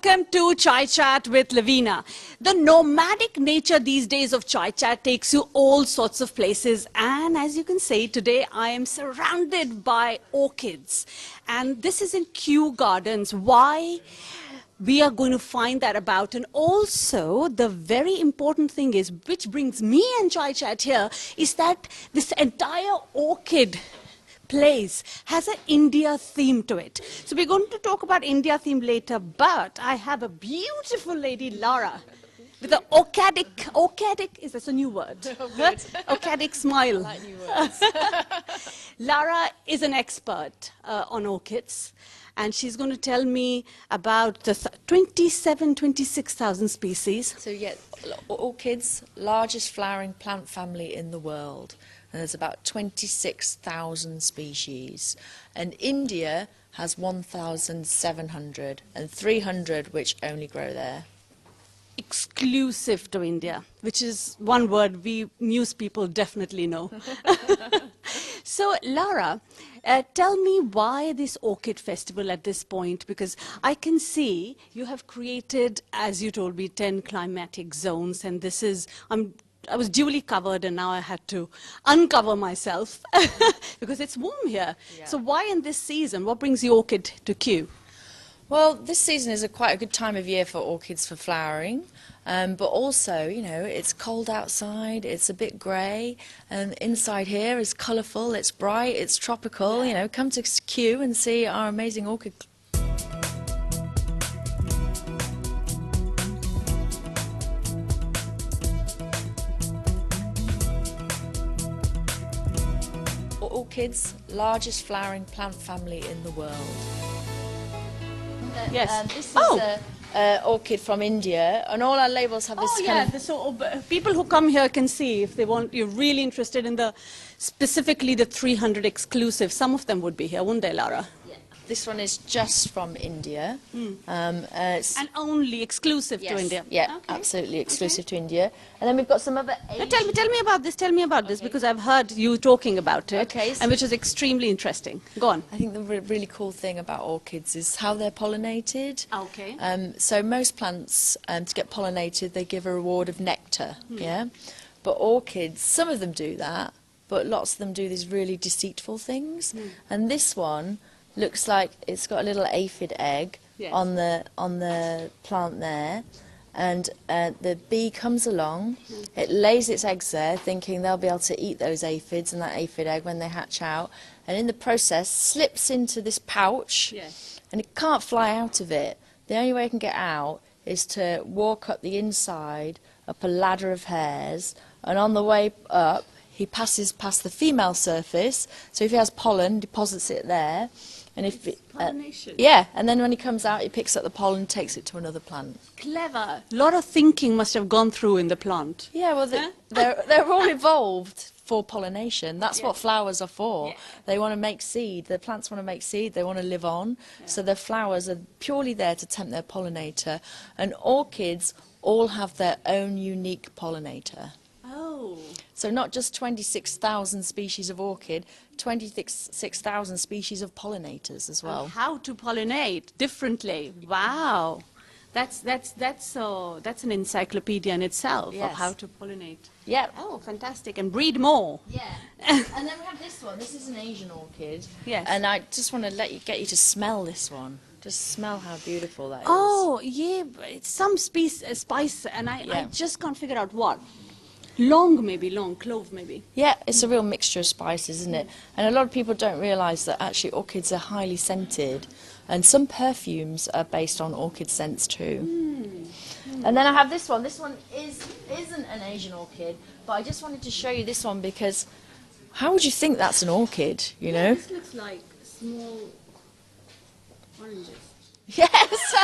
welcome to Chai Chat with Lavina. The nomadic nature these days of Chai Chat takes you all sorts of places, and as you can see, today I am surrounded by orchids, and this is in Kew Gardens. Why? We are going to find that about, and also the very important thing is, which brings me and Chai Chat here, is that this entire orchid place has an India theme to it. So we're going to talk about India theme later, but I have a beautiful lady, Lara, with an orchidic, is this a new word? Orchidic smile. I like new words. Lara is an expert on orchids, and she's going to tell me about the 26,000 species. So yeah, orchids, largest flowering plant family in the world. And there's about 26,000 species. And India has 1,700 and 300 which only grow there. Exclusive to India, which is one word we news people definitely know. So, Lara, tell me why this orchid festival at this point, because I can see you have created, as you told me, 10 climatic zones, and this is, I was duly covered and now I had to uncover myself because it's warm here. Yeah. So why in this season? What brings the orchid to Kew? Well, this season is quite a good time of year for orchids for flowering, but also, you know, it's cold outside, it's a bit grey, and inside here is colourful, it's bright, it's tropical. You know, come to Kew and see our amazing orchid. Orchids, largest flowering plant family in the world. Yes. This is an orchid from India, and all our labels have this kind of... So people who come here can see if they want, you're really interested in specifically the 300 exclusive. Some of them would be here, wouldn't they, Lara? Yeah. This one is just from India. And only exclusive to India? Yeah, okay. Absolutely exclusive to India. And then we've got some other... Tell me about this, because I've heard you talking about it, Okay, and which is extremely interesting. Go on. I think the really cool thing about orchids is how they're pollinated. Okay. So most plants, to get pollinated, they give a reward of nectar, yeah? But orchids, some of them do that, but lots of them do these really deceitful things. And this one looks like it's got a little aphid egg on the plant there. And the bee comes along, it lays its eggs there, thinking they'll be able to eat those aphids and that aphid egg when they hatch out, and in the process slips into this pouch, and it can't fly out of it. The only way it can get out is to walk up the inside, up a ladder of hairs, and on the way up, he passes past the female surface, so if he has pollen, deposits it there. And if pollination. And then when he comes out, he picks up the pollen and takes it to another plant. Clever. A lot of thinking must have gone through in the plant. Yeah, well, they're all evolved for pollination. That's what flowers are for. They want to make seed. The plants want to make seed. They want to live on. So the flowers are purely there to tempt their pollinator. And orchids all have their own unique pollinator. Oh. So not just 26,000 species of orchid, 26,000 species of pollinators as well. How to pollinate differently. Wow. That's an encyclopedia in itself of how to pollinate. Yeah. Oh, fantastic. And breed more. Yeah. And then we have this one. This is an Asian orchid. Yes. And I just want to get you to smell this one. Just smell how beautiful that is. Oh, yeah. It's some spice, and I just can't figure out what. Long clove maybe. Yeah, it's a real mixture of spices, isn't it? And a lot of people don't realise that actually orchids are highly scented, and some perfumes are based on orchid scents too. And then I have this one. This one isn't an Asian orchid, but I just wanted to show you this one because how would you think that's an orchid, you know? This looks like small oranges. Yes!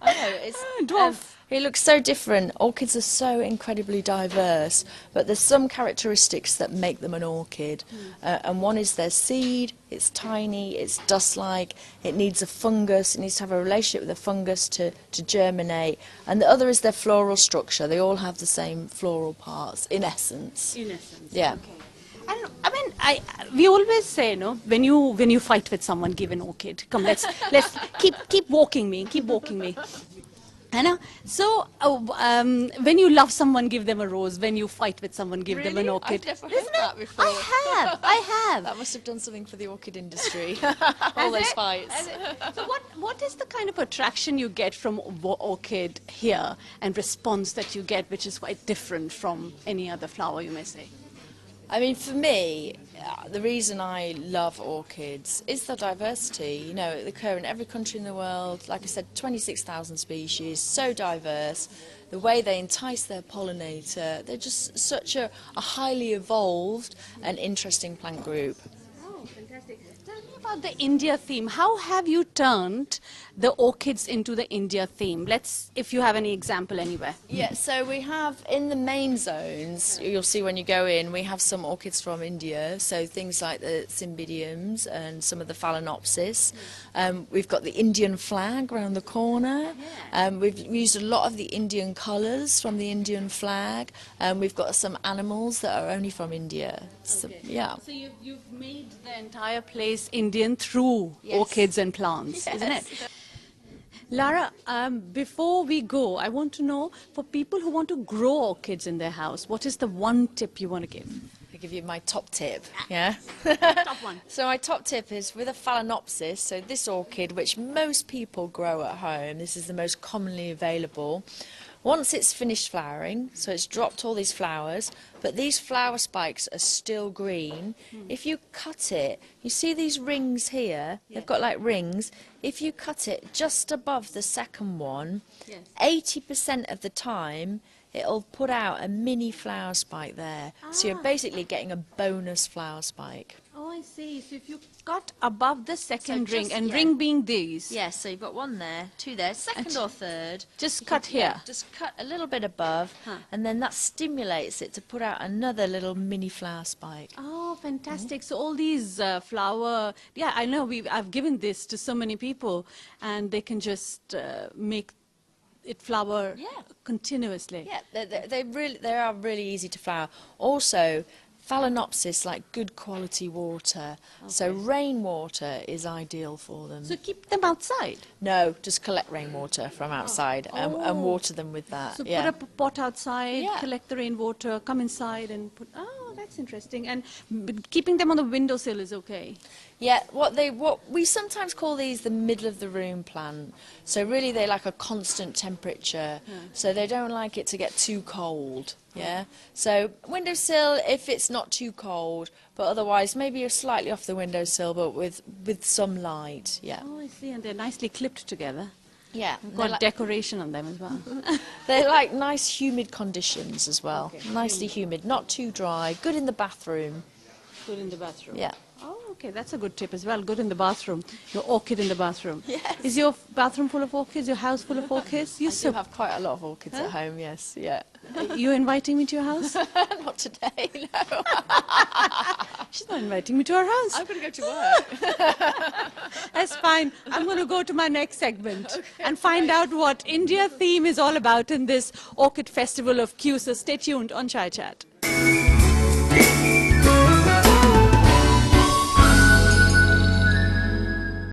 I know, it's... dwarf. It looks so different. Orchids are so incredibly diverse, but there's some characteristics that make them an orchid. And one is their seed. It's tiny, it's dust-like, it needs a fungus, it needs to have a relationship with a fungus to germinate. And the other is their floral structure. They all have the same floral parts, in essence. In essence. Yeah. Okay. And I mean, we always say, no, when you fight with someone, give an orchid. Come, let's keep walking me, keep walking me. I know. So, when you love someone, give them a rose. When you fight with someone, give them an orchid. I've never heard Isn't that it? before. I have. That must have done something for the orchid industry. All those fights. So what is the kind of attraction you get from orchid here and response that you get, which is quite different from any other flower, you may say? I mean, for me, the reason I love orchids is the diversity. You know, they occur in every country in the world. Like I said, 26,000 species, so diverse. The way they entice their pollinator, they're just such a highly evolved and interesting plant group. Oh, fantastic. Tell me about the India theme. How have you turned the orchids into the India theme? If you have any example anywhere. Yeah, so we have in the main zones, you'll see when you go in, we have some orchids from India, so things like the cymbidiums and some of the phalaenopsis. We've got the Indian flag around the corner. We've used a lot of the Indian colours from the Indian flag. We've got some animals that are only from India. So, yeah. So you've made the entire place Indian through orchids and plants, isn't it? Lara, before we go, I want to know, for people who want to grow orchids in their house, what is the one tip you want to give? I'll give you my top tip, yeah? Top one. So my top tip is with a phalaenopsis, so this orchid, which most people grow at home, this is the most commonly available. Once it's finished flowering, so it's dropped all these flowers, but these flower spikes are still green. If you cut it, you see these rings here, they've got like rings. If you cut it just above the second one, 80% of the time, it'll put out a mini flower spike there. So you're basically getting a bonus flower spike. Oh, I see. So if you cut above the second So ring, just- and yeah. ring being these, Yes, so you've got one there, two there, second or third. just cut here. Just cut a little bit above, and then that stimulates it to put out another little mini flower spike. Oh, fantastic. So all these flower, I know I've given this to so many people, and they can just make it flower continuously. Yeah, they are really easy to flower. Also, phalaenopsis like good quality water, so rainwater is ideal for them. So keep them outside. No, just collect rainwater from outside and water them with that. So put up a pot outside, Yeah. collect the rainwater, come inside and put. Oh, that's interesting. And keeping them on the windowsill is okay. Yeah, what we sometimes call these the middle of the room plant. So really they like a constant temperature. So they don't like it to get too cold. Yeah. So windowsill if it's not too cold, but otherwise maybe you're slightly off the windowsill, but with some light. Yeah. Oh, I see. And they're nicely clipped together. Yeah. Got decoration on them as well. They like nice humid conditions as well. Nicely humid, not too dry. Good in the bathroom. Good in the bathroom. Yeah. Oh, okay. That's a good tip as well. Good in the bathroom. Your orchid in the bathroom. Yes. Is your bathroom full of orchids? Your house full of orchids? I do have quite a lot of orchids at home, yes, yeah. You inviting me to your house? Not today, no. She's not inviting me to her house. I'm going to go to work. That's fine. I'm going to go to my next segment and find out what India theme is all about in this Orchid Festival of Kew. So stay tuned on Chai Chat.